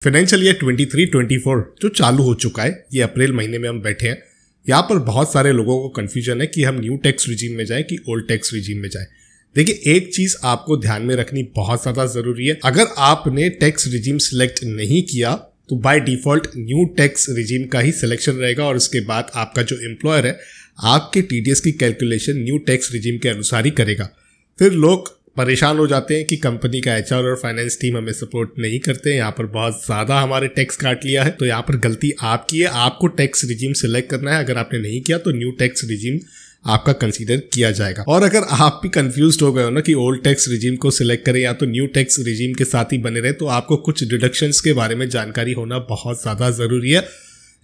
Financial year 23-24 जो चालू हो चुका है, ये अप्रैल महीने में हम बैठे हैं। यहाँ पर बहुत सारे लोगों को कंफ्यूजन है कि हम न्यू टैक्स रिजीम में जाएं कि ओल्ड टैक्स रिजीम में जाएं। देखिए, एक चीज आपको ध्यान में रखनी बहुत ज्यादा जरूरी है। अगर आपने टैक्स रिजीम सिलेक्ट नहीं किया तो by default new tax regime का ही सिलेक्शन रहेगा और उसके बाद आपका जो एम्प्लॉयर है आपके टीडीएस की कैलकुलेशन न्यू टैक्स रिजीम के अनुसार ही करेगा। फिर लोग परेशान हो जाते हैं कि कंपनी का एचआर और फाइनेंस टीम हमें सपोर्ट नहीं करते, यहाँ पर बहुत ज्यादा हमारे टैक्स काट लिया है। तो यहाँ पर गलती आपकी है, आपको टैक्स रिजीम सिलेक्ट करना है। अगर आपने नहीं किया तो न्यू टैक्स रिजीम आपका कंसीडर किया जाएगा। और अगर आप भी कंफ्यूज्ड हो गए हो ना कि ओल्ड टैक्स रिजीम को सिलेक्ट करें या तो न्यू टैक्स रिजीम के साथ ही बने रहे, तो आपको कुछ डिडक्शंस के बारे में जानकारी होना बहुत ज्यादा जरूरी है,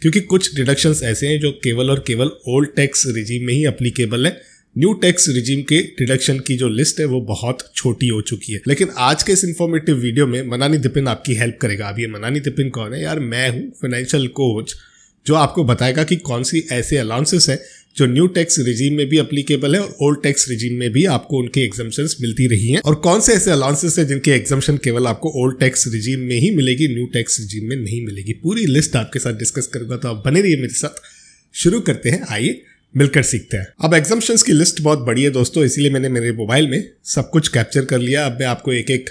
क्योंकि कुछ डिडक्शंस ऐसे हैं जो केवल और केवल ओल्ड टैक्स रिजीम में ही अप्लीकेबल है। न्यू टैक्स रिजीम के डिडक्शन की जो लिस्ट है वो बहुत छोटी हो चुकी है। लेकिन आज के इस इन्फॉर्मेटिव वीडियो में मनानी दिपिन आपकी हेल्प करेगा। अब ये मनानी दिपिन कौन है यार? मैं हूँ फाइनेंशियल कोच, जो आपको बताएगा कि कौन सी ऐसे अलाउंसेस है जो न्यू टैक्स रिजीम में भी अप्लीकेबल है और ओल्ड टैक्स रिजीम में भी आपको उनके एग्जम्पशंस मिलती रही हैं, और कौन से ऐसे अलाउंसेस है जिनके एग्जम्पशन केवल आपको ओल्ड टैक्स रिजीम में ही मिलेगी, न्यू टैक्स रिजीम में नहीं मिलेगी। पूरी लिस्ट आपके साथ डिस्कस करूंगा, तो आप बने रहिए मेरे साथ। शुरू करते हैं, आइए मिलकर सीखते हैं। अब एग्जम्पशंस की लिस्ट बहुत बड़ी है दोस्तों, इसीलिए मैंने मेरे मोबाइल में सब कुछ कैप्चर कर लिया। अब मैं आपको एक एक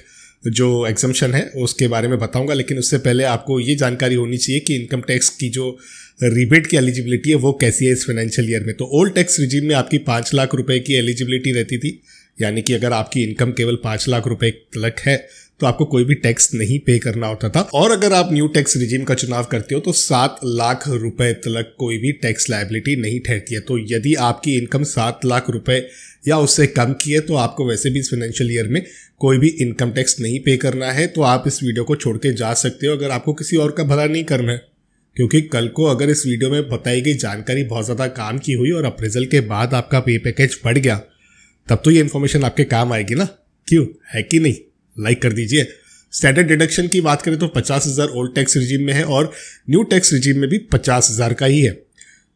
जो एग्जम्पशन है उसके बारे में बताऊंगा, लेकिन उससे पहले आपको ये जानकारी होनी चाहिए कि इनकम टैक्स की जो रिबेट की एलिजिबिलिटी है वो कैसी है इस फाइनेंशियल ईयर में। तो ओल्ड टैक्स रिजीम में आपकी 5 लाख रुपए की एलिजिबिलिटी रहती थी, यानी कि अगर आपकी इनकम केवल 5 लाख रुपए तक है तो आपको कोई भी टैक्स नहीं पे करना होता था। और अगर आप न्यू टैक्स रिजीम का चुनाव करते हो तो 7 लाख रुपए तक कोई भी टैक्स लायबिलिटी नहीं ठहरती है। तो यदि आपकी इनकम 7 लाख रुपए या उससे कम की है तो आपको वैसे भी इस फाइनेंशियल ईयर में कोई भी इनकम टैक्स नहीं पे करना है। तो आप इस वीडियो को छोड़ के जा सकते हो अगर आपको किसी और का भला नहीं करना है, क्योंकि कल को अगर इस वीडियो में बताई गई जानकारी बहुत ज्यादा काम की हुई और अप्रेजल के बाद आपका पे पैकेज बढ़ गया, तब तो ये इन्फॉर्मेशन आपके काम आएगी ना। क्यों, है कि नहीं? लाइक कर दीजिए। स्टैंडर्ड डिडक्शन की बात करें तो 50,000 ओल्ड टैक्स रिजीम में है और न्यू टैक्स रिजीम में भी 50,000 का ही है।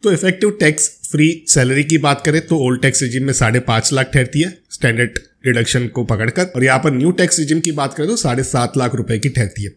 तो इफेक्टिव टैक्स फ्री सैलरी की बात करें तो ओल्ड टैक्स रिजीम में 5.5 लाख ठहरती है स्टैंडर्ड डिडक्शन को पकड़कर, और यहाँ पर न्यू टैक्स रिजीम की बात करें तो 7.5 लाख रुपए की ठहरती है।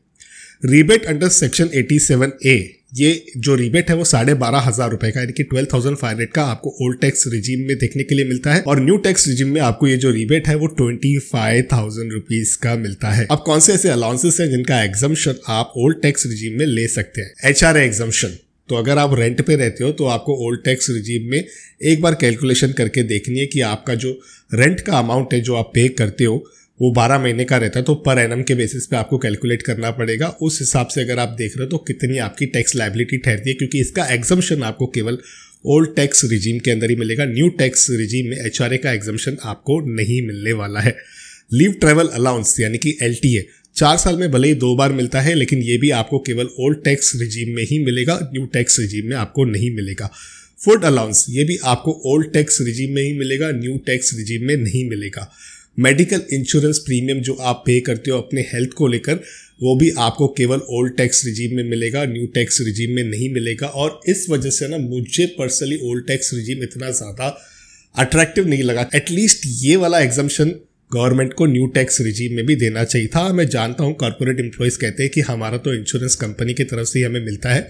रिबेट अंडर सेक्शन 87A, ये जो रिबेट है वो 12,500 रुपए का, यानी कि 12,500 का आपको ओल्ड टैक्स रिजीम में देखने के लिए मिलता है, और न्यू टैक्स रिजीम में आपको ये जो रिबेट है वो 25,000 रुपीज का मिलता है। अब कौन से ऐसे अलाउंसेस हैं जिनका एग्जम्पशन आप ओल्ड टैक्स रिजीम में ले सकते हैं? HRA exemption. तो अगर आप रेंट पे रहते हो तो आपको ओल्ड टैक्स रिजीम में एक बार कैलकुलेशन करके देखनी है कि आपका जो रेंट का अमाउंट है जो आप पे करते हो वो 12 महीने का रहता है, तो पर एनम के बेसिस पे आपको कैलकुलेट करना पड़ेगा। उस हिसाब से अगर आप देख रहे हो तो कितनी आपकी टैक्स लायबिलिटी ठहरती है, क्योंकि इसका एग्जम्पशन आपको केवल ओल्ड टैक्स रिजीम के अंदर ही मिलेगा। न्यू टैक्स रिजीम में एचआरए का एग्जम्पशन आपको नहीं मिलने वाला है। लीव ट्रेवल अलाउंस यानी कि एलटीए 4 साल में भले ही 2 बार मिलता है, लेकिन ये भी आपको केवल ओल्ड टैक्स रिजीम में ही मिलेगा, न्यू टैक्स रिजीम में आपको नहीं मिलेगा। फूड अलाउंस, ये भी आपको ओल्ड टैक्स रिजीम में ही मिलेगा, न्यू टैक्स रिजीम में नहीं मिलेगा। मेडिकल इंश्योरेंस प्रीमियम जो आप पे करते हो अपने हेल्थ को लेकर, वो भी आपको केवल ओल्ड टैक्स रिजीम में मिलेगा, न्यू टैक्स रिजीम में नहीं मिलेगा। और इस वजह से ना मुझे पर्सनली ओल्ड टैक्स रिजीम इतना ज़्यादा अट्रैक्टिव नहीं लगा। एटलीस्ट ये वाला एग्जम्पशन गवर्नमेंट को न्यू टैक्स रिजीम में भी देना चाहिए था। मैं जानता हूँ कॉर्पोरेट एम्प्लॉयज़ कहते हैं कि हमारा तो इंश्योरेंस कंपनी की तरफ से ही हमें मिलता है,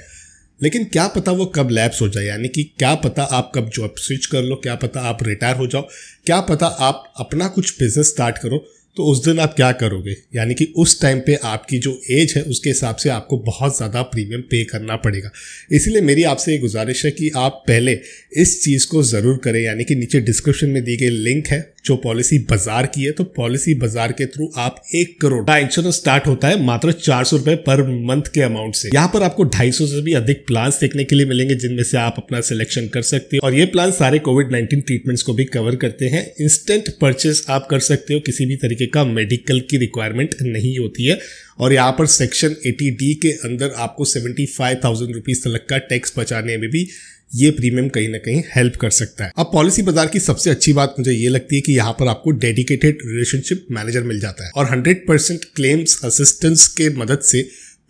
लेकिन क्या पता वो कब लैप्स हो जाए, यानी कि क्या पता आप कब जॉब स्विच कर लो, क्या पता आप रिटायर हो जाओ, क्या पता आप अपना कुछ बिजनेस स्टार्ट करो, तो उस दिन आप क्या करोगे? यानी कि उस टाइम पे आपकी जो एज है उसके हिसाब से आपको बहुत ज़्यादा प्रीमियम पे करना पड़ेगा। इसीलिए मेरी आपसे ये गुजारिश है कि आप पहले इस चीज़ को ज़रूर करें, यानी कि नीचे डिस्क्रिप्शन में दी गई लिंक है जो पॉलिसी बाजार की है, तो पॉलिसी बाजार के थ्रू आप 1 करोड़ का इंश्योरेंस स्टार्ट होता है मात्र 400 रुपए पर मंथ के अमाउंट से। यहाँ पर आपको 250 से भी अधिक प्लान देखने के लिए मिलेंगे जिनमें से आप अपना सिलेक्शन कर सकते हो, और ये प्लान सारे कोविड-19 ट्रीटमेंट्स को भी कवर करते हैं। इंस्टेंट परचेस आप कर सकते हो, किसी भी तरीके का मेडिकल की रिक्वायरमेंट नहीं होती है, और यहाँ पर सेक्शन 80D के अंदर आपको 75,000 रुपीज तक का टैक्स बचाने में भी ये प्रीमियम कहीं ना कहीं हेल्प कर सकता है। अब पॉलिसी बाजार की सबसे अच्छी बात मुझे ये लगती है कि यहाँ पर आपको डेडिकेटेड रिलेशनशिप मैनेजर मिल जाता है, और 100% क्लेम्स असिस्टेंस के मदद से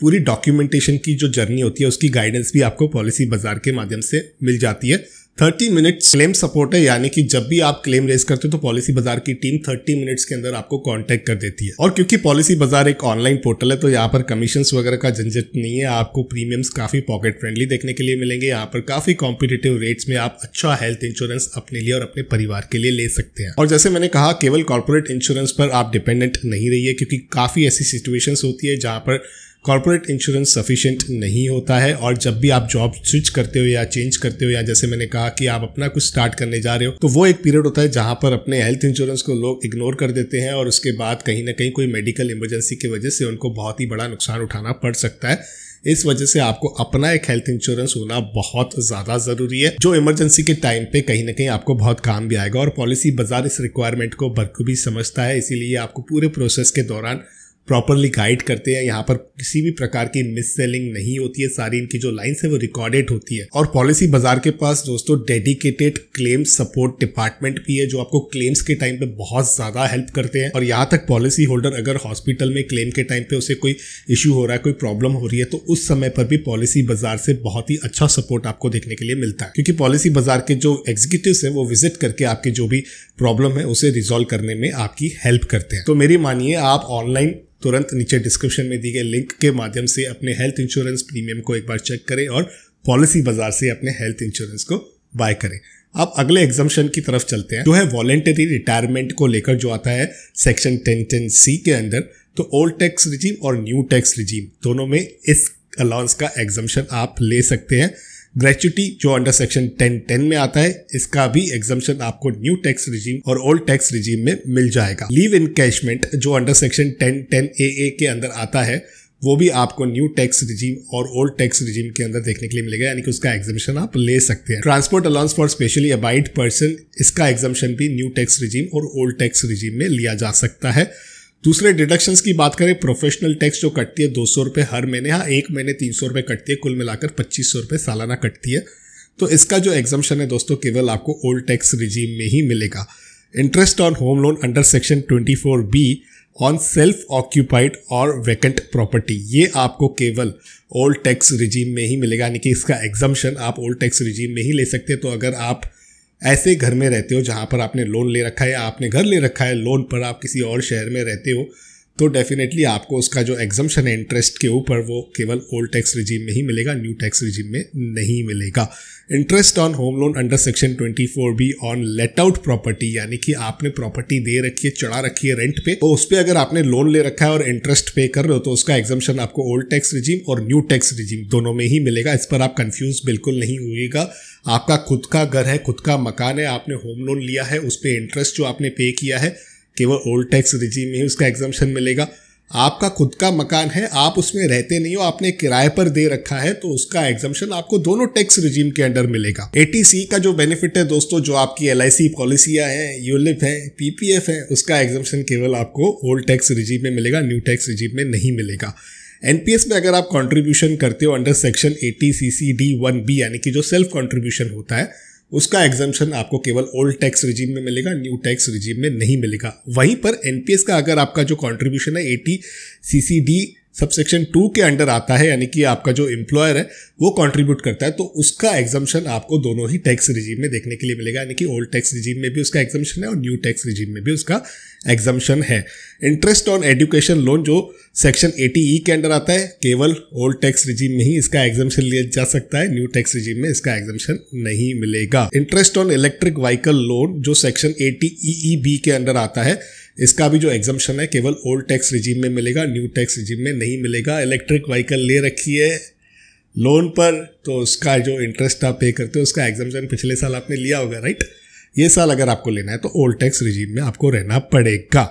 पूरी डॉक्यूमेंटेशन की जो जर्नी होती है उसकी गाइडेंस भी आपको पॉलिसी बाजार के माध्यम से मिल जाती है। 30 मिनट्स क्लेम सपोर्ट है, यानी कि जब भी आप क्लेम रेज करते हो तो पॉलिसी बाजार की टीम 30 मिनट्स के अंदर आपको कांटेक्ट कर देती है। और क्योंकि पॉलिसी बाजार एक ऑनलाइन पोर्टल है तो यहाँ पर कमीशंस वगैरह का झंझट नहीं है। आपको प्रीमियम्स काफी पॉकेट फ्रेंडली देखने के लिए मिलेंगे। यहाँ पर काफी कॉम्पिटिटिव रेट्स में आप अच्छा हेल्थ इंश्योरेंस अपने लिए और अपने परिवार के लिए ले सकते हैं। और जैसे मैंने कहा, केवल कॉर्पोरेट इंश्योरेंस पर आप डिपेंडेंट नहीं रहिए, क्योंकि काफी ऐसी सिचुएशंस होती है जहां पर कॉर्पोरेट इंश्योरेंस सफिशिएंट नहीं होता है। और जब भी आप जॉब स्विच करते हो या चेंज करते हो, या जैसे मैंने कहा कि आप अपना कुछ स्टार्ट करने जा रहे हो, तो वो एक पीरियड होता है जहां पर अपने हेल्थ इंश्योरेंस को लोग इग्नोर कर देते हैं और उसके बाद कहीं ना कहीं कोई मेडिकल इमरजेंसी की वजह से उनको बहुत ही बड़ा नुकसान उठाना पड़ सकता है। इस वजह से आपको अपना एक हेल्थ इंश्योरेंस होना बहुत ज्यादा जरूरी है, जो इमरजेंसी के टाइम पे कहीं ना कहीं आपको बहुत काम भी आएगा। और पॉलिसी बाजार इस रिक्वायरमेंट को बखूबी समझता है, इसीलिए आपको पूरे प्रोसेस के दौरान प्रॉपरली गाइड करते हैं। यहाँ पर किसी भी प्रकार की मिस सेलिंग नहीं होती है, सारी इनकी जो लाइंस है वो रिकॉर्डेड होती है। और पॉलिसी बाजार के पास दोस्तों डेडिकेटेड क्लेम सपोर्ट डिपार्टमेंट भी है, जो आपको क्लेम्स के टाइम पे बहुत ज्यादा हेल्प करते हैं। और यहाँ तक पॉलिसी होल्डर अगर हॉस्पिटल में क्लेम के टाइम पे उसे कोई इश्यू हो रहा है, कोई प्रॉब्लम हो रही है, तो उस समय पर भी पॉलिसी बाजार से बहुत ही अच्छा सपोर्ट आपको देखने के लिए मिलता है, क्योंकि पॉलिसी बाजार के जो एग्जीक्यूटिव्स है वो विजिट करके आपकी जो भी प्रॉब्लम है उसे रिजॉल्व करने में आपकी हेल्प करते हैं। तो मेरी मानिए, आप ऑनलाइन तुरंत नीचे डिस्क्रिप्शन में दी गए लिंक के माध्यम से अपने हेल्थ इंश्योरेंस प्रीमियम को एक बार चेक करें और पॉलिसी बाजार से अपने हेल्थ इंश्योरेंस को बाय करें। अब अगले एग्जम्पशन की तरफ चलते हैं, जो है वॉलेंटरी रिटायरमेंट को लेकर जो आता है सेक्शन 1010C के अंदर। तो ओल्ड टैक्स रिजीम और न्यू टैक्स रिजीम दोनों में इस अलाउंस का एग्जम्पशन आप ले सकते हैं। ग्रेच्युटी जो अंडर सेक्शन 1010 में आता है, इसका भी एग्जम्पशन आपको न्यू टैक्स रिजीम और ओल्ड टैक्स रिजीम में मिल जाएगा। लीव इनकैशमेंट जो अंडर सेक्शन 1010AA के अंदर आता है, वो भी आपको न्यू टैक्स रिजीम और ओल्ड टैक्स रिजीम के अंदर देखने के लिए मिलेगा, यानी कि उसका एग्जम्पशन आप ले सकते हैं। Transport allowance for specially abide person, इसका एग्जम्पशन भी न्यू टैक्स रिजीम और ओल्ड टैक्स रिजीम में लिया जा सकता है। दूसरे डिडक्शंस की बात करें, प्रोफेशनल टैक्स जो कटती है 200 रुपये हर महीने, हाँ एक महीने 300 रुपये कटती है, कुल मिलाकर 2500 रुपये सालाना कटती है। तो इसका जो एग्जम्पशन है दोस्तों केवल आपको ओल्ड टैक्स रिजीम में ही मिलेगा। Interest on home loan under section 24B on self occupied और वैकेंट प्रॉपर्टी, ये आपको केवल ओल्ड टैक्स रिजीम में ही मिलेगा, यानी कि इसका एग्जम्पशन आप ओल्ड टैक्स रिजीम में ही ले सकते हैं। तो अगर आप ऐसे घर में रहते हो जहां पर आपने लोन ले रखा है, या आपने घर ले रखा है लोन पर, आप किसी और शहर में रहते हो, तो डेफिनेटली आपको उसका जो एग्जम्पशन है इंटरेस्ट के ऊपर, वो केवल ओल्ड टैक्स रिजीम में ही मिलेगा, न्यू टैक्स रिजीम में नहीं मिलेगा। Interest on home loan under section 24B on let out property, यानी कि आपने प्रॉपर्टी दे रखी है, चढ़ा रखी है रेंट पे, तो उस पर अगर आपने लोन ले रखा है और इंटरेस्ट पे कर रहे हो, तो उसका एग्जम्पशन आपको ओल्ड टैक्स रिजीम और न्यू टैक्स रिजीम दोनों में ही मिलेगा। इस पर आप कंफ्यूज बिल्कुल नहीं होइएगा। आपका खुद का घर है, खुद का मकान है, आपने होम लोन लिया है, उस पर इंटरेस्ट जो आपने पे किया है, केवल ओल्ड टैक्स रिजीम में ही उसका एग्जम्पशन मिलेगा। आपका खुद का मकान है, आप उसमें रहते नहीं हो, आपने किराए पर दे रखा है, तो उसका एग्जम्पशन आपको दोनों टैक्स रिजीम के अंडर मिलेगा। 80C का जो बेनिफिट है दोस्तों, जो आपकी LIC पॉलिसियां हैं, यूलिप है, PPF है, उसका एग्जम्पशन केवल आपको ओल्ड टैक्स रिजीम में मिलेगा, न्यू टैक्स रिजीम में नहीं मिलेगा। NPS में अगर आप कंट्रीब्यूशन करते हो अंडर सेक्शन 80CC-D1B, यानी कि जो सेल्फ कंट्रीब्यूशन होता है, उसका एग्जम्पशन आपको केवल ओल्ड टैक्स रिजीम में मिलेगा, न्यू टैक्स रिजीम में नहीं मिलेगा। वहीं पर NPS का अगर आपका जो कंट्रीब्यूशन है 80CC-D सबसेक्शन 2 के अंडर आता है, यानी कि आपका जो एम्प्लॉयर है वो कंट्रीब्यूट करता है, तो उसका एग्जम्पशन आपको दोनों ही टैक्स रिजीम में देखने के लिए मिलेगा, यानी कि ओल्ड टैक्स रिजीम में भी उसका एग्जम्पशन है और न्यू टैक्स रिजीम में भी उसका एग्जम्पशन है। इंटरेस्ट ऑन एजुकेशन लोन जो सेक्शन 80E के अंडर आता है, केवल ओल्ड टैक्स रिजीम में ही इसका एग्जम्पशन लिया जा सकता है, न्यू टैक्स रिजीम में इसका एग्जम्पशन नहीं मिलेगा। Interest on electric vehicle loan जो सेक्शन 80EEB के अंडर आता है, इसका भी जो एग्जम्पशन है केवल ओल्ड टैक्स रिजीम में मिलेगा, न्यू टैक्स रिजीम में नहीं मिलेगा। इलेक्ट्रिक व्हीकल ले रखी है लोन पर, तो उसका जो इंटरेस्ट आप पे करते हो उसका एग्जम्पशन पिछले साल आपने लिया होगा, राइट। ये साल अगर आपको लेना है तो ओल्ड टैक्स रिजीम में आपको रहना पड़ेगा।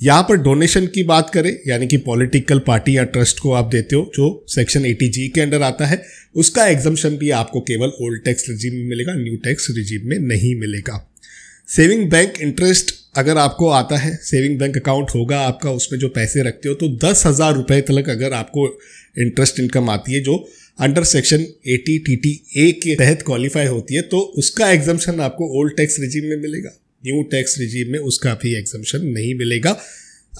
यहाँ पर डोनेशन की बात करें, यानी कि पॉलिटिकल पार्टी या ट्रस्ट को आप देते हो, जो सेक्शन 80G के अंडर आता है, उसका एग्जम्पशन भी आपको केवल ओल्ड टैक्स रिजीम में मिलेगा, न्यू टैक्स रिजीम में नहीं मिलेगा। सेविंग बैंक इंटरेस्ट अगर आपको आता है, सेविंग बैंक अकाउंट होगा आपका, उसमें जो पैसे रखते हो, तो 10,000 रुपये तक अगर आपको इंटरेस्ट इनकम आती है, जो अंडर सेक्शन 80TTA के तहत क्वालिफाई होती है, तो उसका एग्जम्पशन आपको ओल्ड टैक्स रिजीम में मिलेगा, न्यू टैक्स रिजीम में उसका भी एग्जम्पशन नहीं मिलेगा।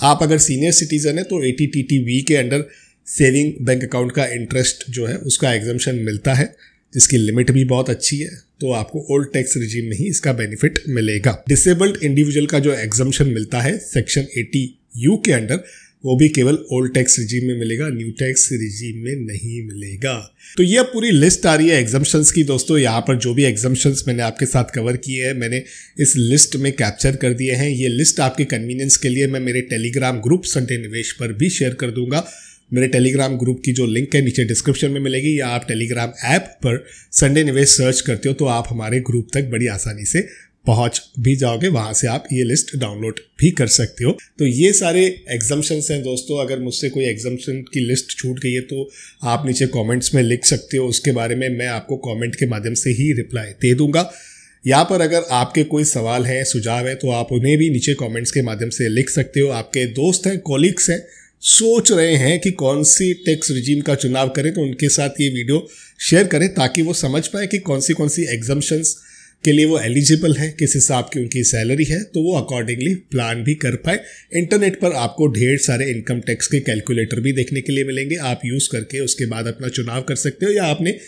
आप अगर सीनियर सिटीजन है तो 80TTV के अंडर सेविंग बैंक अकाउंट का इंटरेस्ट जो है उसका एग्जम्पशन मिलता है, जिसकी लिमिट भी बहुत अच्छी है, तो आपको ओल्ड टैक्स रिजीम में ही इसका बेनिफिट मिलेगा। डिसेबल्ड इंडिविजुअल का जो एग्जम्पशन मिलता है सेक्शन 80U के अंडर, वो भी केवल ओल्ड टैक्स रिजीम में मिलेगा, न्यू टैक्स रिजीम में नहीं मिलेगा। तो ये पूरी लिस्ट आ रही है एग्जम्पशंस की दोस्तों। यहाँ पर जो भी एग्जम्पशंस मैंने आपके साथ कवर किए हैं मैंने इस लिस्ट में कैप्चर कर दिए हैं। ये लिस्ट आपके कन्वीनियंस के लिए मैं मेरे टेलीग्राम ग्रुप संडे निवेश पर भी शेयर कर दूंगा। मेरे टेलीग्राम ग्रुप की जो लिंक है नीचे डिस्क्रिप्शन में मिलेगी, या आप टेलीग्राम ऐप पर संडे निवेश सर्च करते हो तो आप हमारे ग्रुप तक बड़ी आसानी से पहुंच भी जाओगे। वहां से आप ये लिस्ट डाउनलोड भी कर सकते हो। तो ये सारे एग्जम्पशंस हैं दोस्तों। अगर मुझसे कोई एग्जम्पशन की लिस्ट छूट गई है तो आप नीचे कमेंट्स में लिख सकते हो, उसके बारे में मैं आपको कमेंट के माध्यम से ही रिप्लाई दे दूंगा। यहाँ पर अगर आपके कोई सवाल है, सुझाव है, तो आप उन्हें भी नीचे कमेंट्स के माध्यम से लिख सकते हो। आपके दोस्त हैं, कॉलीग्स हैं, सोच रहे हैं कि कौन सी टैक्स रिजीम का चुनाव करें, तो उनके साथ ये वीडियो शेयर करें ताकि वो समझ पाए कि कौन सी एग्जम्पशंस के लिए वो एलिजिबल है, किस हिसाब की उनकी सैलरी है, तो वो अकॉर्डिंगली प्लान भी कर पाए। इंटरनेट पर आपको ढेर सारे इनकम टैक्स के कैलकुलेटर भी देखने के लिए मिलेंगे। आप यूज़ करके उसके बाद अपना चुनाव कर सकते हो, या आपने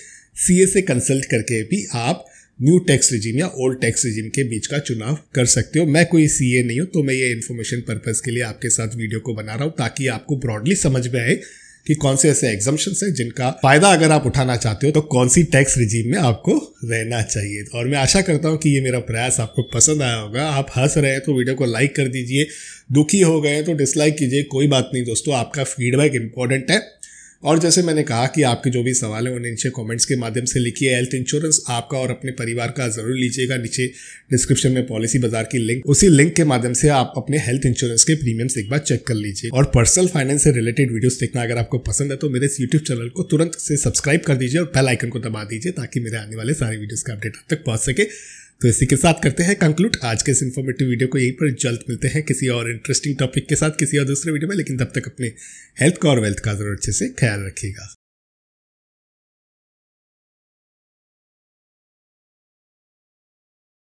CA से कंसल्ट करके भी आप न्यू टैक्स रिजीम या ओल्ड टैक्स रिजीम के बीच का चुनाव कर सकते हो। मैं कोई CA नहीं हूँ, तो मैं ये इन्फॉर्मेशन पर्पज़ के लिए आपके साथ वीडियो को बना रहा हूँ ताकि आपको ब्रॉडली समझ में आए कि कौन से ऐसे एग्जम्पशंस हैं जिनका फायदा अगर आप उठाना चाहते हो तो कौन सी टैक्स रिजीम में आपको रहना चाहिए। और मैं आशा करता हूं कि ये मेरा प्रयास आपको पसंद आया होगा। आप हंस रहे हैं तो वीडियो को लाइक कर दीजिए, दुखी हो गए तो डिसलाइक कीजिए, कोई बात नहीं दोस्तों, आपका फीडबैक इंपॉर्टेंट है। और जैसे मैंने कहा कि आपके जो भी सवाल है उन्हें नीचे कमेंट्स के माध्यम से लिखिए। हेल्थ इंश्योरेंस आपका और अपने परिवार का जरूर लीजिएगा। नीचे डिस्क्रिप्शन में पॉलिसी बाजार की लिंक, उसी लिंक के माध्यम से आप अपने हेल्थ इंश्योरेंस के प्रीमियम्स एक बार चेक कर लीजिए। और पर्सनल फाइनेंस से रिलेटेड वीडियोस देखना अगर आपको पसंद है तो मेरे इस यूट्यूब चैनल को तुरंत से सब्सक्राइब कर दीजिए और बेल आइकन को दबा दीजिए ताकि मेरे आने वाले सारे वीडियोस का अपडेट आप तक पहुंच सके। तो इसी के साथ करते हैं कंक्लूड आज के इस इन्फॉर्मेटिव वीडियो को। यहीं पर जल्द मिलते हैं किसी और इंटरेस्टिंग टॉपिक के साथ किसी और दूसरे वीडियो में, लेकिन तब तक अपने हेल्थ का और वेल्थ का जरूर अच्छे से ख्याल रखिएगा।